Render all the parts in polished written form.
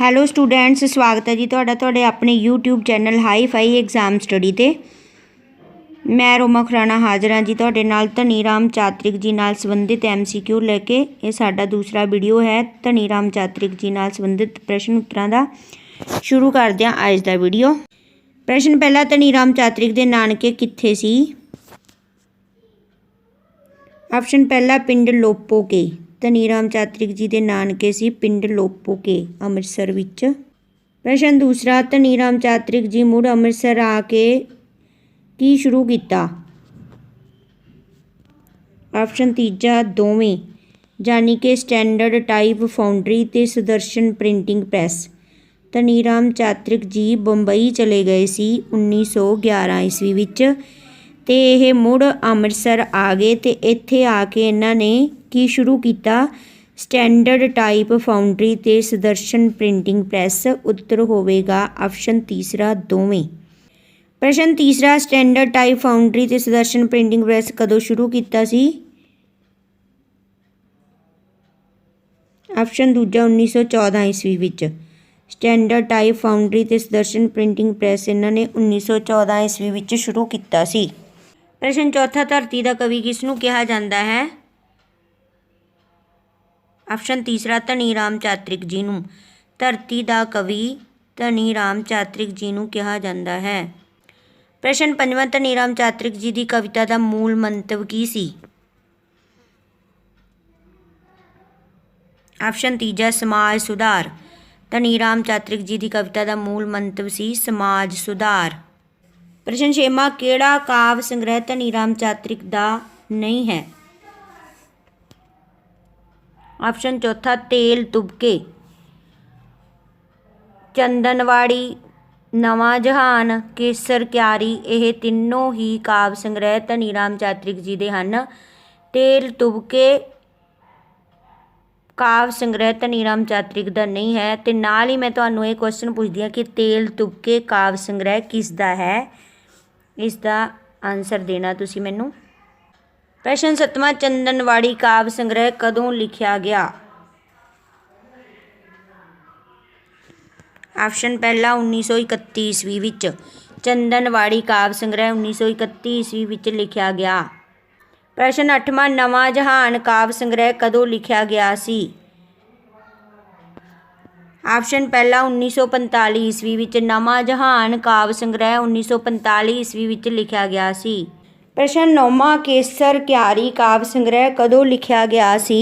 Hello students, ਸਵਾਗਤ ਹੈ ਜੀ ਤੁਹਾਡੇ ਆਪਣੇ YouTube channel hi fi exam study ਤੇ। ਮੈਂ ਰੋਮਾ ਖੁਰਾਣਾ ਹਾਜ਼ਰ ਹਾਂ ਜੀ ਤੁਹਾਡੇ ਨਾਲ ਧਨੀ ਰਾਮ ਚਾਤ੍ਰਿਕ ਜੀ ਨਾਲ ਸੰਬੰਧਿਤ MCQ ਲੈ ਕੇ। ਇਹ ਸਾਡਾ ਦੂਸਰਾ ਵੀਡੀਓ ਹੈ ਧਨੀ ਰਾਮ ਚਾਤ੍ਰਿਕ ਜੀ ਨਾਲ ਸੰਬੰਧਿਤ ਪ੍ਰਸ਼ਨ ਉੱਤਰਾਂ ਦਾ। ਸ਼ੁਰੂ ਕਰਦੇ ਹਾਂ ਅੱਜ ਦਾ ਵੀਡੀਓ। ਪ੍ਰਸ਼ਨ ਪਹਿਲਾ, ਧਨੀ ਰਾਮ ਚਾਤ੍ਰਿਕ ਦੇ ਨਾਨਕੇ ਕਿੱਥੇ ਸੀ? ਆਪਸ਼ਨ ਪਹਿਲਾ ਪਿੰਡ ਲੋਪੋਕੇ। ਧਨੀ ਰਾਮ ਚਾਤ੍ਰਿਕ जी के नानके सी पिंड लोपोके अमृतसर विच। प्रश्न दूसरा, धनी राम चात੍ਰਿਕ जी मुड़ अमृतसर आके की शुरू किया? ऑप्शन तीजा दोवें, यानी कि स्टैंडर्ड टाइप फाउंड्री ते सुदर्शन प्रिंटिंग प्रैस। धनी राम चात੍ਰਿਕ जी बंबई चले गए सी 1911 ईस्वी विच ते यह मुड़ अमृतसर आ गए ते इत्थे आके इन्हां ने की शुरू किया? स्टैंडर्ड टाइप फाउंड्री ते सुदर्शन प्रिंटिंग प्रैस। उत्तर होवेगा ऑप्शन तीसरा दोवें। प्रश्न तीसरा, स्टैंडर्ड टाइप फाउंड्री ते सुदर्शन प्रिंटिंग प्रैस कदों शुरू किया सी? ऑप्शन दूजा 1914 ईस्वी विच। स्टैंडर्ड टाइप फाउंड्री ते सुदर्शन प्रिंटिंग प्रैस इन्हां ने 1914 ईस्वी विच शुरू किया सी। प्रश्न चौथा, धरती दा कवि किसनूं कहा जाता है? ऑप्शन तीसरा धनी राम चात੍ਰਿਕ जी नूं। धरती दा कवि धनी राम चात੍ਰਿਕ जी नूं कहा जाता है। प्रश्न पंजवां, धनी राम चात੍ਰਿਕ जी की कविता का मूल मंतव की सी? ऑप्शन तीजा समाज सुधार। धनी राम चात੍ਰਿਕ जी की कविता का मूल मंतव सी समाज सुधार। प्रश्न छेवां, किहड़ा काव्य संग्रह धनी राम चात੍ਰਿਕ का नहीं है? ऑप्शन चौथा तेल तुबके, चंदनवाड़ी, नवां जहान, केसर क्यारी। यह तीनों ही काव्य संग्रह धनी राम चात੍ਰਿਕ जी दे हन। तेल तुबके काव्य संग्रह धनी राम चात੍ਰਿਕ का नहीं है। तो नाल ही मैं तुहानूं ये क्वेश्चन पूछदी हाँ कि तेल तुबके काव्य संग्रह किसदा है? इसका आंसर देना तुसी मैनूं। प्रश्न सतवां, चंदनवाड़ी काव्य संग्रह कदों लिखिया गया? ऑप्शन पहला 1931 ईस्वी विच। चंदनवाड़ी काव्य संग्रह 1931 ईस्वी विच लिखिया गया। प्रश्न अठवां, नवां जहान काव्य संग्रह कदों लिखिया गया सी? ऑप्शन पहला 1945 ईस्वी विच। नवां जहान काव्य संग्रह 1945 ईस्वी विच लिखिया गया सी। प्रश्न नौवां, केसर क्यारी काव्य संग्रह कदों लिखिया गया सी?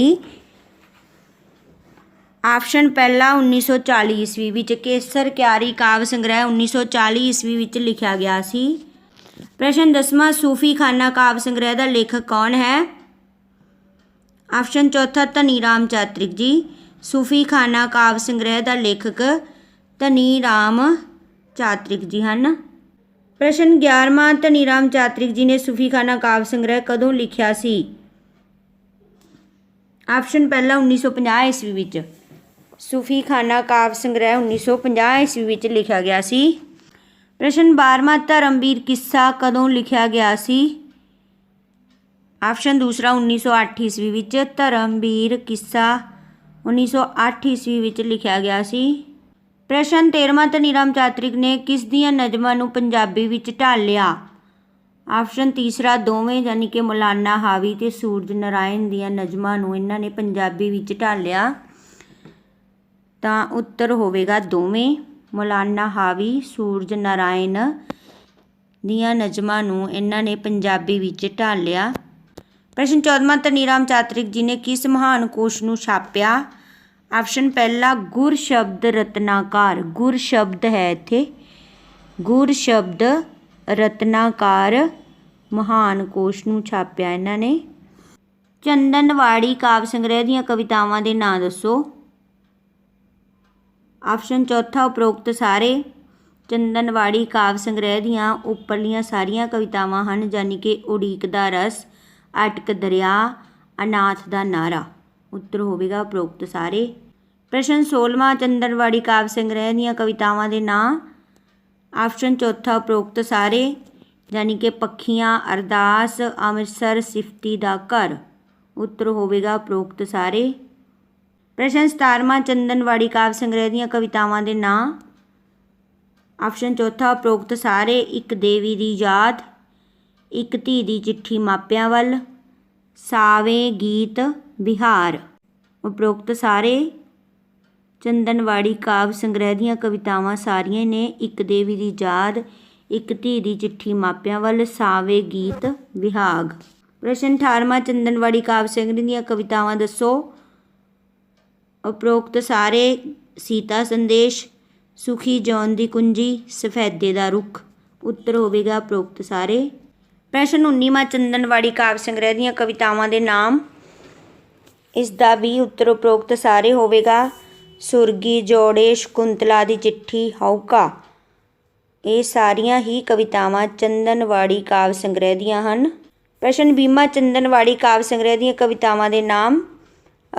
ऑप्शन पहला 1940 ईस्वी विच। केसर क्यारी काव्य संग्रह 1940 ईस्वी विच लिखिया गया सी। प्रश्न 10वां, सूफी खाना काव्य संग्रह का लेखक कौन है? ऑप्शन चौथा धनी राम चात੍ਰਿਕ जी। सूफी खाना काव्य संग्रह का लेखक धनी राम चात੍ਰਿਕ जी हैं। प्रश्न 11वां, धनी राम चात੍ਰਿਕ जी ने सूफी खाना काव्य संग्रह कदों लिखिया सी? ऑप्शन पहला 1950 ईस्वी विच। सूफी खाना काव्य संग्रह 1950 ईस्वी विच लिखिया गया सी। प्रश्न 12वां, धर्मवीर किस्सा कदों लिखिया गया सी? ऑप्शन दूसरा 1908 ईस्वी विच। धर्मवीर किस्सा 1908 ईस्वी विच लिखिया गया सी। प्रश्न 13वां, धनी राम चात੍ਰਿਕ ने किस दियां नज़मां नूं पंजाबी विच ढालिया? ऑप्शन तीसरा दोवें, यानी कि मौलाना हावी ते सूरज नारायण दियां नज़मां नूं इन्हां ने पंजाबी विच ढालिया। तां उत्तर होवेगा दोवें, मौलाना हावी सूरज नारायण दियां नज़मां नूं इन्हां ने पंजाबी विच ढालिया। प्रश्न 14वां, धनी राम चात੍ਰਿਕ जी ने किस महान कोश नूं छापिया? ऑप्शन पहला गुर शब्द रत्नाकार। गुर शब्द है इत्थे, गुर शब्द रत्नाकार महान कोश नूं छापिया इन्हां ने। चंदनवाड़ी काव्य संग्रह दीयां कवितावां दे नां दसो। ऑप्शन चौथा उपरोक्त सारे। चंदनवाड़ी काव्य संग्रह दीयां उपरलियां सारियां कवितावां हन, यानी कि उड़ीक दा रस, अटक दरिया, अनाथ दा नारा। उत्तर होवेगा उपरोक्त सारे। प्रश्न 16वां, चंदनवाड़ी काव्य संग्रह दीयां कवितावां दे नां। ऑप्शन चौथा उपरोक्त सारे, यानी कि पखियां, अरदास, अमृतसर, सिफती दा घर। उत्तर होवेगा उपरोक्त सारे। ਪ੍ਰਸ਼ਨ 17ਵਾਂ ਚੰਦਨਵਾੜੀ ਕਾਵਿ ਸੰਗ੍ਰਹਿ ਦੀਆਂ ਕਵਿਤਾਵਾਂ ਦੇ ਨਾਂ। ਆਪਸ਼ਨ ਚੌਥਾ ਉਪਰੋਕਤ ਸਾਰੇ, ਇੱਕ ਦੇਵੀ ਦੀ ਯਾਦ, ਇੱਕ ਧੀ ਦੀ ਚਿੱਠੀ ਮਾਪਿਆਂ ਵੱਲ, ਸਾਵੇਂ ਗੀਤ ਬਿਹਾਰ। ਉਪਰੋਕਤ ਸਾਰੇ ਚੰਦਨਵਾੜੀ ਕਾਵਿ ਸੰਗ੍ਰਹਿ ਦੀਆਂ ਕਵਿਤਾਵਾਂ ਸਾਰੀਆਂ ਨੇ ਇੱਕ ਦੇਵੀ ਦੀ ਯਾਦ, ਇੱਕ ਧੀ ਦੀ ਚਿੱਠੀ ਮਾਪਿਆਂ ਵੱਲ, ਸਾਵੇਂ ਗੀਤ ਵਿਹਾਗ। ਪ੍ਰਸ਼ਨ 18ਵਾਂ ਚੰਦਨਵਾੜੀ ਕਾਵਿ ਸੰਗ੍ਰਹਿ ਦੀਆਂ ਕਵਿਤਾਵਾਂ ਦੱਸੋ। ਉਪਰੋਕਤ ਸਾਰੇ ਸੀਤਾ ਸੰਦੇਸ਼, ਸੁਖੀ ਜੌਨ ਦੀ ਕੁੰਜੀ, ਸਫੈਦੇ ਦਾ ਰੁੱਖ। ਉੱਤਰ ਹੋਵੇਗਾ ਉਪਰੋਕਤ ਸਾਰੇ। ਪ੍ਰਸ਼ਨ 19ਵਾਂ ਚੰਦਨਵਾੜੀ ਕਾਵਿ ਸੰਗ੍ਰਹਿ ਦੀਆਂ ਕਵਿਤਾਵਾਂ ਦੇ ਨਾਮ। ਇਸ ਦਾ ਵੀ ਉੱਤਰ ਉਪਰੋਕਤ ਸਾਰੇ ਹੋਵੇਗਾ। ਸੁਰਗੀ ਜੋੜੇ, ਸ਼ਕੁੰਤਲਾ ਦੀ ਚਿੱਠੀ, ਹਉਕਾ। ਇਹ ਸਾਰੀਆਂ ਹੀ ਕਵਿਤਾਵਾਂ ਚੰਦਨਵਾੜੀ ਕਾਵਿ ਸੰਗ੍ਰਹਿ ਦੀਆਂ ਹਨ। ਪ੍ਰਸ਼ਨ 20ਵਾਂ ਚੰਦਨਵਾੜੀ ਕਾਵਿ ਸੰਗ੍ਰਹਿ ਦੀਆਂ ਕਵਿਤਾਵਾਂ ਦੇ ਨਾਮ।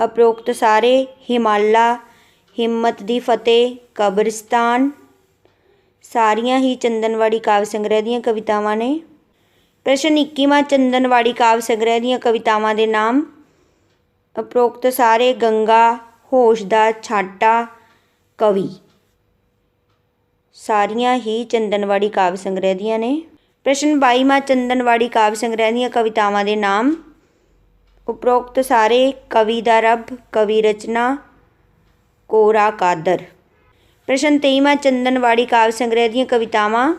ਉਪਰੋਕਤ ਸਾਰੇ ਹਿਮਾਲਾ, ਹਿੰਮਤ ਦੀ ਫਤਿਹ, ਕਬਰਿਸਤਾਨ। ਸਾਰੀਆਂ ਹੀ ਚੰਦਨਵਾੜੀ ਕਾਵਿ ਸੰਗ੍ਰਹਿ ਦੀਆਂ ਕਵਿਤਾਵਾਂ ਨੇ। ਪ੍ਰਸ਼ਨ 21ਵਾਂ ਚੰਦਨਵਾੜੀ ਕਾਵਿ ਸੰਗ੍ਰਹਿ ਦੀਆਂ ਕਵਿਤਾਵਾਂ ਦੇ ਨਾਮ। ਉਪਰੋਕਤ ਸਾਰੇ ਗੰਗਾ, ਹੋਸ਼ ਦਾ ਛਾਟਾ, ਕਵੀ। ਸਾਰੀਆਂ ਹੀ ਚੰਦਨਵਾੜੀ ਕਾਵਿ ਸੰਗ੍ਰਹਿ ਦੀਆਂ ਨੇ। ਪ੍ਰਸ਼ਨ 22ਵਾਂ ਚੰਦਨਵਾੜੀ ਕਾਵਿ ਸੰਗ੍ਰਹਿ ਦੀਆਂ ਕਵਿਤਾਵਾਂ ਦੇ ਨਾਮ। ਉਪਰੋਕਤ ਸਾਰੇ ਕਵੀ ਦਾ ਰੱਬ, ਕਵੀ ਰਚਨਾ, ਕੋਰਾ ਕਾਦਰ। ਪ੍ਰਸ਼ਨ 23ਵਾਂ ਚੰਦਨਵਾੜੀ ਕਾਵਿ ਸੰਗ੍ਰਹਿ ਦੀਆਂ ਕਵਿਤਾਵਾਂ।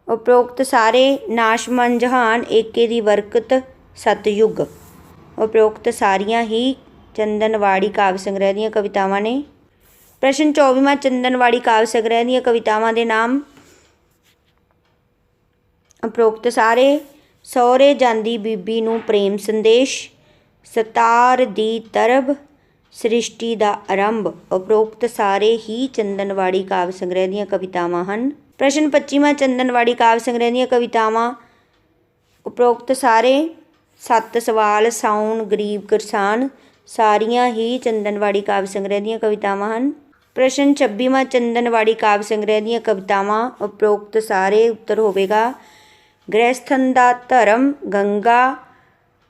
ਉਪਰੋਕਤ ਸਾਰੇ ਨਾਸ਼ਮਨ ਜਹਾਨ, ਏਕੇ ਦੀ ਬਰਕਤ, ਸਤਯੁਗ। ਉਪਰੋਕਤ ਸਾਰੀਆਂ ਹੀ ਚੰਦਨਵਾੜੀ ਕਾਵਿ ਸੰਗ੍ਰਹਿ ਦੀਆਂ ਕਵਿਤਾਵਾਂ ਨੇ। ਪ੍ਰਸ਼ਨ 24ਵਾਂ ਚੰਦਨਵਾੜੀ ਕਾਵਿ ਸੰਗ੍ਰਹਿ ਦੀਆਂ ਕਵਿਤਾਵਾਂ ਦੇ ਨਾਮ। ਉਪਰੋਕਤ ਸਾਰੇ ਸਹੁਰੇ ਜਾਂਦੀ ਬੀਬੀ ਨੂੰ ਪ੍ਰੇਮ ਸੰਦੇਸ਼, ਸਤਾਰ ਦੀ ਤਰਬ, ਸ੍ਰਿਸ਼ਟੀ ਦਾ ਆਰੰਭ। ਉਪਰੋਕਤ ਸਾਰੇ ਹੀ ਚੰਦਨਵਾੜੀ ਕਾਵਿ ਸੰਗ੍ਰਹਿ ਦੀਆਂ ਕਵਿਤਾਵਾਂ ਹਨ। ਪ੍ਰਸ਼ਨ 25ਵਾਂ ਚੰਦਨਵਾੜੀ ਕਾਵਿ ਸੰਗ੍ਰਹਿ ਦੀਆਂ ਕਵਿਤਾਵਾਂ। ਉਪਰੋਕਤ ਸਾਰੇ ਸੱਤ ਸਵਾਲ, ਸਾਉਣ, ਗਰੀਬ ਕਿਰਸਾਨ। ਸਾਰੀਆਂ ਹੀ ਚੰਦਨਵਾੜੀ ਕਾਵਿ ਸੰਗ੍ਰਹਿ ਦੀਆਂ ਕਵਿਤਾਵਾਂ ਹਨ। ਪ੍ਰਸ਼ਨ 26ਵਾਂ ਚੰਦਨਵਾੜੀ ਕਾਵਿ ਸੰਗ੍ਰਹਿ ਦੀਆਂ ਕਵਿਤਾਵਾਂ। ਉਪਰੋਕਤ ਸਾਰੇ। ਉੱਤਰ ਹੋਵੇਗਾ ਗ੍ਰਹਿਸਥਨ ਦਾ ਧਰਮ, ਗੰਗਾ,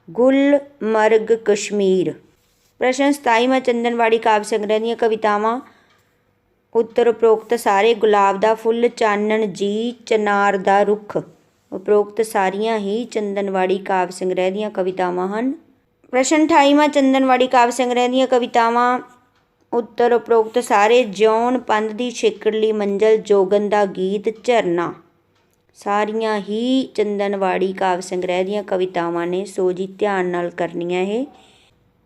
ਗੁਲਮਰਗ, ਕਸ਼ਮੀਰ। ਪ੍ਰਸ਼ਨ 27ਵਾਂ ਚੰਦਨਵਾੜੀ ਕਾਵਿ ਸੰਗ੍ਰਹਿ ਦੀਆਂ ਕਵਿਤਾਵਾਂ। ਉੱਤਰ ਉਪਰੋਕਤ ਸਾਰੇ ਗੁਲਾਬ ਦਾ ਫੁੱਲ, ਚਾਨਣ ਜੀ, ਚਨਾਰ ਦਾ ਰੁੱਖ। ਉਪਰੋਕਤ ਸਾਰੀਆਂ ਹੀ ਚੰਦਨਵਾੜੀ ਕਾਵਿ ਸੰਗ੍ਰਹਿ ਦੀਆਂ ਕਵਿਤਾਵਾਂ ਹਨ। ਪ੍ਰਸ਼ਨ 28ਵਾਂ ਚੰਦਨਵਾੜੀ ਕਾਵਿ ਸੰਗ੍ਰਹਿ ਦੀਆਂ ਕਵਿਤਾਵਾਂ। ਉੱਤਰ ਉਪਰੋਕਤ ਸਾਰੇ ਜਿਉਣ ਪੰਧ ਦੀ ਛੇਕੜਲੀ ਮੰਜ਼ਲ, ਜੋਗਨ ਦਾ ਗੀਤ, ਝਰਨਾ। ਸਾਰੀਆਂ ਹੀ ਚੰਦਨਵਾੜੀ ਕਾਵਿ ਸੰਗ੍ਰਹਿ ਦੀਆਂ ਕਵਿਤਾਵਾਂ ਨੇ, ਸੋ ਜੀ ਧਿਆਨ ਨਾਲ ਕਰਨੀਆਂ ਇਹ।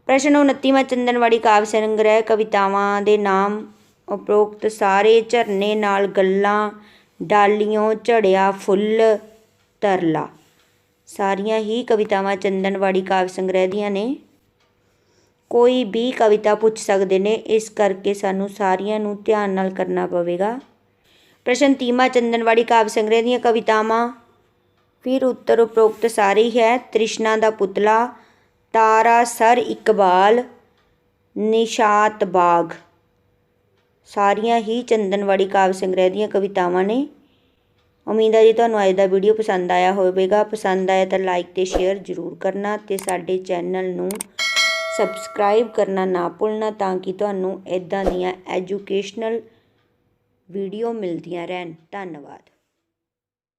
ਪ੍ਰਸ਼ਨ 29ਵਾਂ ਚੰਦਨਵਾੜੀ ਕਾਵਿ ਸੰਗ੍ਰਹਿ ਕਵਿਤਾਵਾਂ ਦੇ ਨਾਮ। ਉਪਰੋਕਤ ਸਾਰੇ ਝਰਨੇ ਨਾਲ ਗੱਲਾਂ, ਡਾਲੀਓਂ ਝੜਿਆ ਫੁੱਲ, ਤਰਲਾ। ਸਾਰੀਆਂ ਹੀ ਕਵਿਤਾਵਾਂ ਚੰਦਨਵਾੜੀ ਕਾਵਿ ਸੰਗ੍ਰਹਿ ਦੀਆਂ ਨੇ। ਕੋਈ ਵੀ ਕਵਿਤਾ ਪੁੱਛ ਸਕਦੇ ਨੇ, ਇਸ ਕਰਕੇ ਸਾਨੂੰ ਸਾਰੀਆਂ ਨੂੰ ਧਿਆਨ ਨਾਲ ਕਰਨਾ ਪਵੇਗਾ। ਪ੍ਰਸ਼ਨ 30ਵਾਂ ਚੰਦਨਵਾੜੀ ਕਾਵਿ ਸੰਗ੍ਰਹਿ ਦੀਆਂ ਕਵਿਤਾਵਾਂ। ਫਿਰ ਉੱਤਰ ਉਪਰੋਕਤ ਸਾਰੇ ਹੀ ਹੈ। ਤ੍ਰਿਸ਼ਨਾ ਦਾ ਪੁਤਲਾ, ਤਾਰਾ ਸਰ ਇਕਬਾਲ, ਨਿਸ਼ਾਤ ਬਾਗ। ਸਾਰੀਆਂ ਹੀ ਚੰਦਨਵਾੜੀ ਕਾਵਿ ਸੰਗ੍ਰਹਿ ਦੀਆਂ ਕਵਿਤਾਵਾਂ ਨੇ। ਉਮੀਦ ਹੈ ਜੀ ਤੁਹਾਨੂੰ ਅੱਜ ਦਾ ਵੀਡੀਓ ਪਸੰਦ ਆਇਆ ਹੋਵੇਗਾ। ਪਸੰਦ ਆਇਆ ਤਾਂ ਲਾਈਕ ਅਤੇ ਸ਼ੇਅਰ ਜ਼ਰੂਰ ਕਰਨਾ ਅਤੇ ਸਾਡੇ ਚੈਨਲ ਨੂੰ ਸਬਸਕ੍ਰਾਈਬ ਕਰਨਾ ਨਾ ਭੁੱਲਣਾ, ਤਾਂ ਕਿ ਤੁਹਾਨੂੰ ਇੱਦਾਂ ਦੀਆਂ ਐਜੂਕੇਸ਼ਨਲ ਵੀਡੀਓ ਮਿਲਦੀਆਂ ਰਹਿਣ। ਧੰਨਵਾਦ।